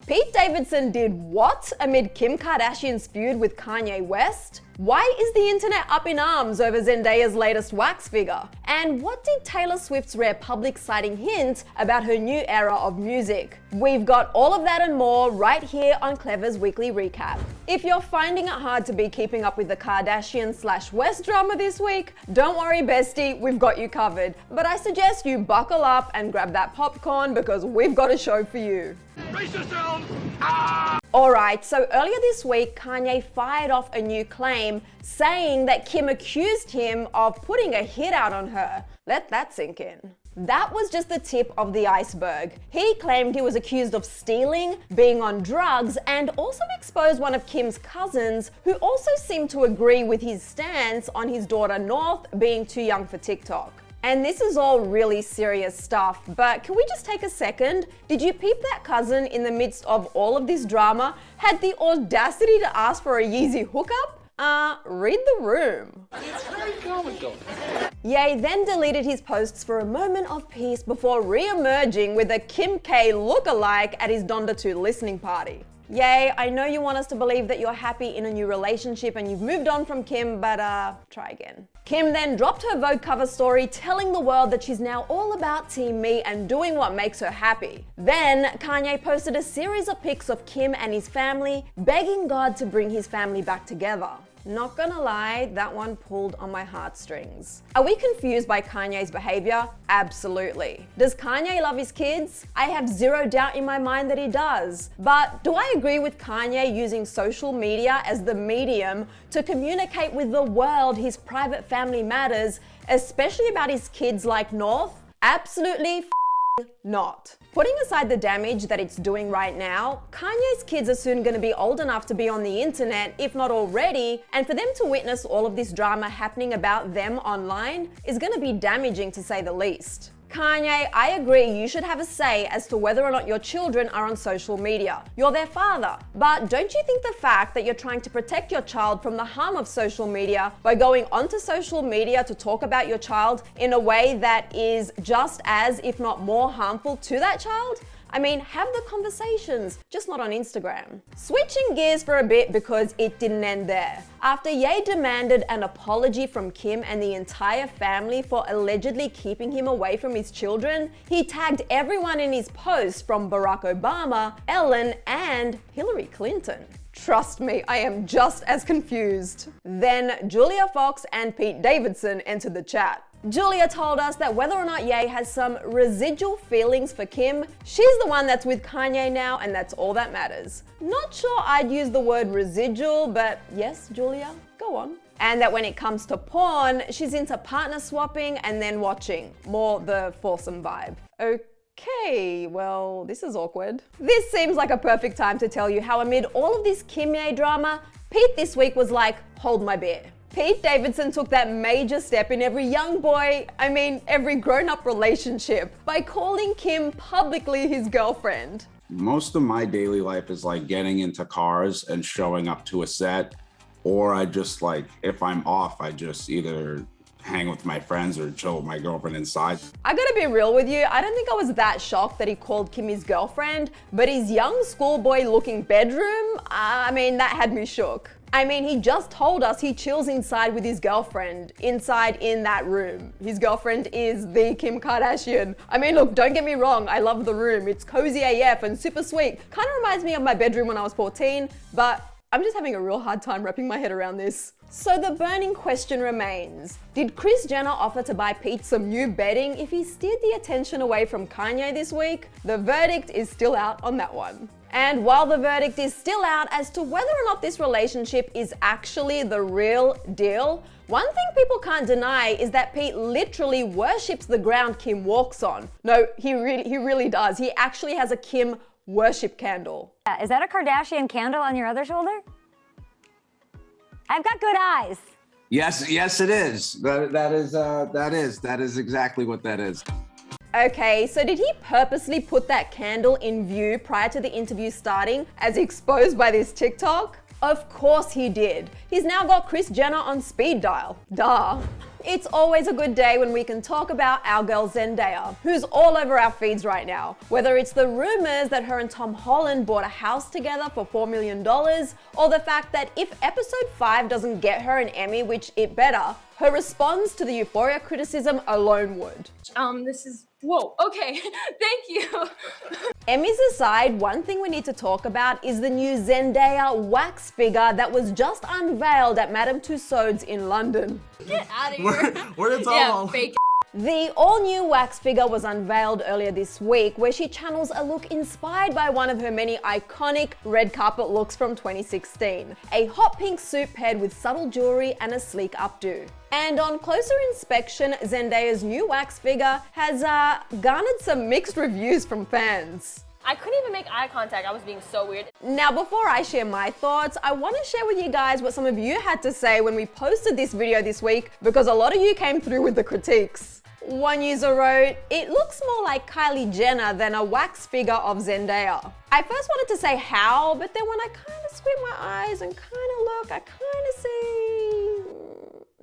Pete Davidson did what amid Kim Kardashian's feud with Kanye West? Why is the internet up in arms over Zendaya's latest wax figure? And what did Taylor Swift's rare public sighting hint about her new era of music? We've got all of that and more right here on Clevver's weekly recap. If you're finding it hard to be keeping up with the Kardashian/West drama this week, don't worry bestie, we've got you covered. But I suggest you buckle up and grab that popcorn because we've got a show for you. Brace yourself! Ah! Alright, so earlier this week, Kanye fired off a new claim saying that Kim accused him of putting a hit out on her. Let that sink in. That was just the tip of the iceberg. He claimed he was accused of stealing, being on drugs, and also exposed one of Kim's cousins, who also seemed to agree with his stance on his daughter North being too young for TikTok. And this is all really serious stuff, but can we just take a second? Did you peep that cousin in the midst of all of this drama had the audacity to ask for a Yeezy hookup? Read the room. It's very comical. Ye then deleted his posts for a moment of peace before re-emerging with a Kim K lookalike at his Donda 2 listening party. Yay, I know you want us to believe that you're happy in a new relationship and you've moved on from Kim, but try again. Kim then dropped her Vogue cover story telling the world that she's now all about Team Me and doing what makes her happy. Then Kanye posted a series of pics of Kim and his family, begging God to bring his family back together. Not gonna lie, that one pulled on my heartstrings. Are we confused by Kanye's behavior? Absolutely. Does Kanye love his kids? I have zero doubt in my mind that he does. But do I agree with Kanye using social media as the medium to communicate with the world his private family matters, especially about his kids like North? Absolutely not. Putting aside the damage that it's doing right now, Kanye's kids are soon going to be old enough to be on the internet, if not already, and for them to witness all of this drama happening about them online is going to be damaging to say the least. Kanye, I agree you should have a say as to whether or not your children are on social media. You're their father. But don't you think the fact that you're trying to protect your child from the harm of social media by going onto social media to talk about your child in a way that is just as, if not more, harmful to that child? I mean, have the conversations, just not on Instagram. Switching gears for a bit because it didn't end there. After Ye demanded an apology from Kim and the entire family for allegedly keeping him away from his children, he tagged everyone in his post from Barack Obama, Ellen, and Hillary Clinton. Trust me, I am just as confused. Then Julia Fox and Pete Davidson entered the chat. Julia told us that whether or not Ye has some residual feelings for Kim, she's the one that's with Kanye now and that's all that matters. Not sure I'd use the word residual, but yes, Julia, go on. And that when it comes to porn, she's into partner swapping and then watching. More the foursome vibe. Okay, well, this is awkward. This seems like a perfect time to tell you how amid all of this Kim Ye drama, Pete this week was like, hold my beer. Pete Davidson took that major step in every young boy, every grown-up relationship by calling Kim publicly his girlfriend. Most of my daily life is like getting into cars and showing up to a set, or I just like, if I'm off, I just either hang with my friends or chill with my girlfriend inside. I gotta be real with you, I don't think I was that shocked that he called Kim his girlfriend, but his young schoolboy looking bedroom, that had me shook. He just told us he chills inside with his girlfriend, inside in that room. His girlfriend is the Kim Kardashian. Look, don't get me wrong, I love the room. It's cozy AF and super sweet. Kind of reminds me of my bedroom when I was 14, but I'm just having a real hard time wrapping my head around this. So the burning question remains, did Kris Jenner offer to buy Pete some new bedding if he steered the attention away from Kanye this week? The verdict is still out on that one. And while the verdict is still out as to whether or not this relationship is actually the real deal, one thing people can't deny is that Pete literally worships the ground Kim walks on. No, he really does. He actually has a Kim worship candle. Is that a Kardashian candle on your other shoulder? I've got good eyes. Yes, it is. That is exactly what that is. Okay, so did he purposely put that candle in view prior to the interview starting, as exposed by this TikTok? Of course he did. He's now got Kris Jenner on speed dial. Duh. It's always a good day when we can talk about our girl Zendaya, who's all over our feeds right now. Whether it's the rumors that her and Tom Holland bought a house together for $4 million, or the fact that if episode 5 doesn't get her an Emmy, which it better, her response to the Euphoria criticism alone would. Whoa, okay, thank you. Emmys aside, one thing we need to talk about is the new Zendaya wax figure that was just unveiled at Madame Tussauds in London. Get out of here. Where did Tom fake. The all-new wax figure was unveiled earlier this week, where she channels a look inspired by one of her many iconic red carpet looks from 2016. A hot pink suit paired with subtle jewelry and a sleek updo. And on closer inspection, Zendaya's new wax figure has garnered some mixed reviews from fans. I couldn't even make eye contact. I was being so weird. Now, before I share my thoughts, I want to share with you guys what some of you had to say when we posted this video this week, because a lot of you came through with the critiques. One user wrote, "It looks more like Kylie Jenner than a wax figure of Zendaya." I first wanted to say how, but then when I kind of squint my eyes and kind of look, I kind of see...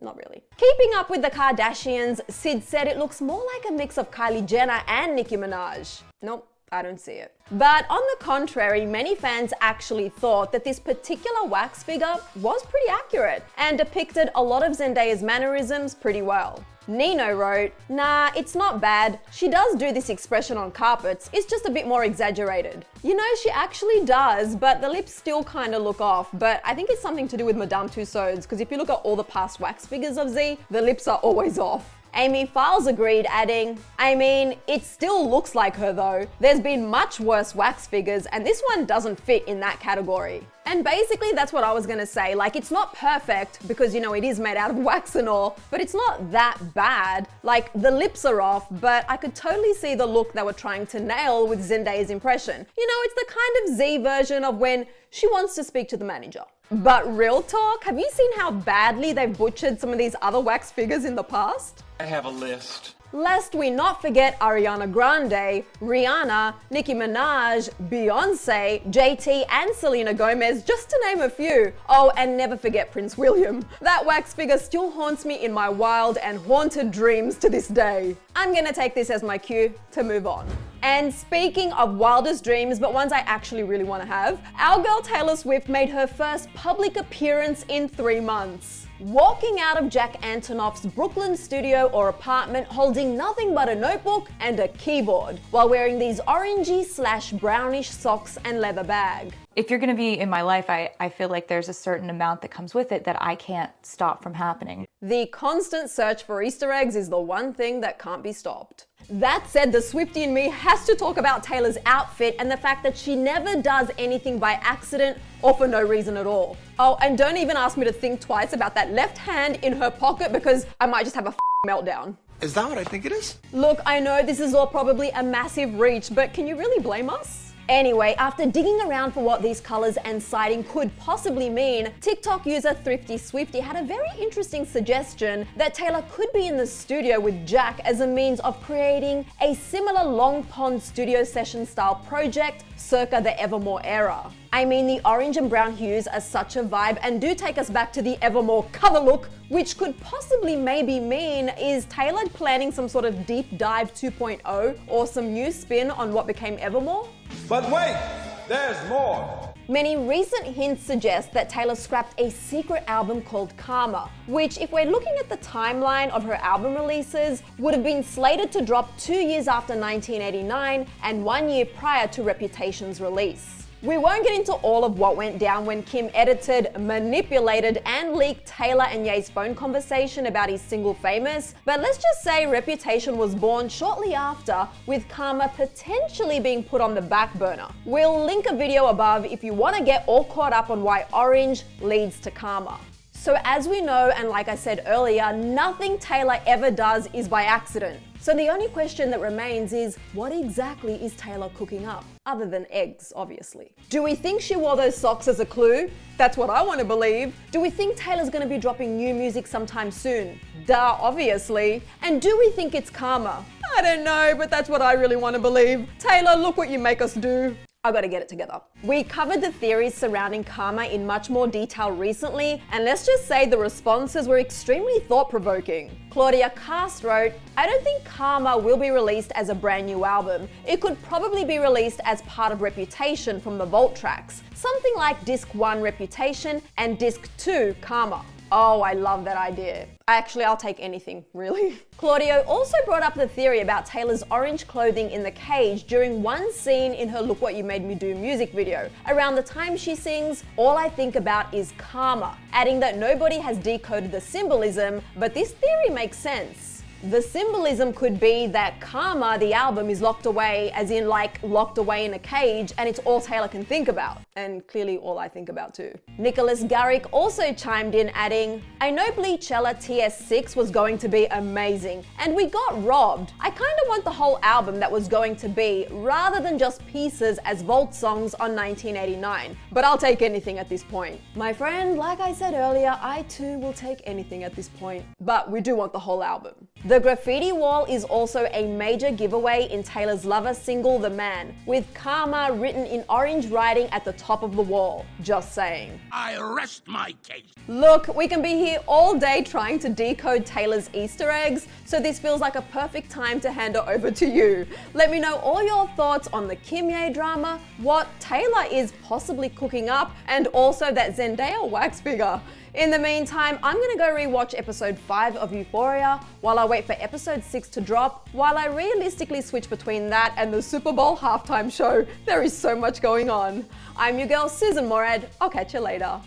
not really. Keeping up with the Kardashians, Sid said it looks more like a mix of Kylie Jenner and Nicki Minaj. Nope, I don't see it. But on the contrary, many fans actually thought that this particular wax figure was pretty accurate and depicted a lot of Zendaya's mannerisms pretty well. Nino wrote, "Nah, it's not bad. She does do this expression on carpets, it's just a bit more exaggerated. You know, she actually does, but the lips still kind of look off, but I think it's something to do with Madame Tussauds, because if you look at all the past wax figures of Z, the lips are always off." Amy Files agreed, adding, "I mean, it still looks like her though. There's been much worse wax figures and this one doesn't fit in that category." And basically that's what I was gonna say. Like, it's not perfect because, you know, it is made out of wax and all, but it's not that bad. Like, the lips are off, but I could totally see the look they were trying to nail with Zendaya's impression. You know, it's the kind of Z version of when she wants to speak to the manager. But real talk, have you seen how badly they've butchered some of these other wax figures in the past? I have a list. Lest we not forget Ariana Grande, Rihanna, Nicki Minaj, Beyonce, JT and Selena Gomez, just to name a few. Oh, and never forget Prince William. That wax figure still haunts me in my wild and haunted dreams to this day. I'm gonna take this as my cue to move on. And speaking of wildest dreams, but ones I actually really want to have, our girl Taylor Swift made her first public appearance in 3 months. Walking out of Jack Antonoff's Brooklyn studio or apartment holding nothing but a notebook and a keyboard, while wearing these orangey/brownish socks and leather bag. If you're gonna be in my life, I feel like there's a certain amount that comes with it that I can't stop from happening. The constant search for Easter eggs is the one thing that can't be stopped. That said, the Swiftie in me has to talk about Taylor's outfit and the fact that she never does anything by accident or for no reason at all. Oh, and don't even ask me to think twice about that left hand in her pocket because I might just have a meltdown. Is that what I think it is? Look, I know this is all probably a massive reach, but can you really blame us? Anyway, after digging around for what these colors and siding could possibly mean, TikTok user Thrifty Swiftie had a very interesting suggestion that Taylor could be in the studio with Jack as a means of creating a similar Long Pond studio session style project circa the Evermore era. I mean, the orange and brown hues are such a vibe and do take us back to the Evermore cover look, which could possibly maybe mean is Taylor planning some sort of deep dive 2.0 or some new spin on what became Evermore? But wait, there's more. Many recent hints suggest that Taylor scrapped a secret album called Karma, which, if we're looking at the timeline of her album releases, would have been slated to drop 2 years after 1989 and 1 year prior to Reputation's release. We won't get into all of what went down when Kim edited, manipulated, and leaked Taylor and Ye's phone conversation about his single Famous, but let's just say Reputation was born shortly after, with Karma potentially being put on the back burner. We'll link a video above if you want to get all caught up on why orange leads to Karma. So as we know, and like I said earlier, nothing Taylor ever does is by accident. So the only question that remains is, what exactly is Taylor cooking up? Other than eggs, obviously. Do we think she wore those socks as a clue? That's what I want to believe. Do we think Taylor's going to be dropping new music sometime soon? Duh, obviously. And do we think it's Karma? I don't know, but that's what I really want to believe. Taylor, look what you make us do. I gotta get it together. We covered the theories surrounding karma in much more detail recently, and let's just say the responses were extremely thought-provoking. Claudia Cast wrote, I don't think Karma will be released as a brand new album. It could probably be released as part of Reputation from the Vault tracks. Something like Disc 1 Reputation and Disc 2 Karma. Oh, I love that idea. Actually, I'll take anything, really. Claudio also brought up the theory about Taylor's orange clothing in the cage during one scene in her Look What You Made Me Do music video. Around the time she sings, All I Think About Is Karma, adding that nobody has decoded the symbolism, but this theory makes sense. The symbolism could be that Karma, the album, is locked away, as in like locked away in a cage, and it's all Taylor can think about. And clearly all I think about too. Nicholas Garrick also chimed in adding, I know Bleachella TS6 was going to be amazing, and we got robbed. I kind of want the whole album that was going to be, rather than just pieces as Vault songs on 1989. But I'll take anything at this point. My friend, like I said earlier, I too will take anything at this point. But we do want the whole album. The graffiti wall is also a major giveaway in Taylor's Lover single, The Man, with Karma written in orange writing at the top of the wall. Just saying. I rest my case. Look, we can be here all day trying to decode Taylor's Easter eggs, so this feels like a perfect time to hand it over to you. Let me know all your thoughts on the Kanye drama, what Taylor is possibly cooking up, and also that Zendaya wax figure. In the meantime, I'm gonna go rewatch episode 5 of Euphoria while I wait for episode 6 to drop, while I realistically switch between that and the Super Bowl halftime show. There is so much going on. I'm your girl Sussan Mourad. I'll catch you later.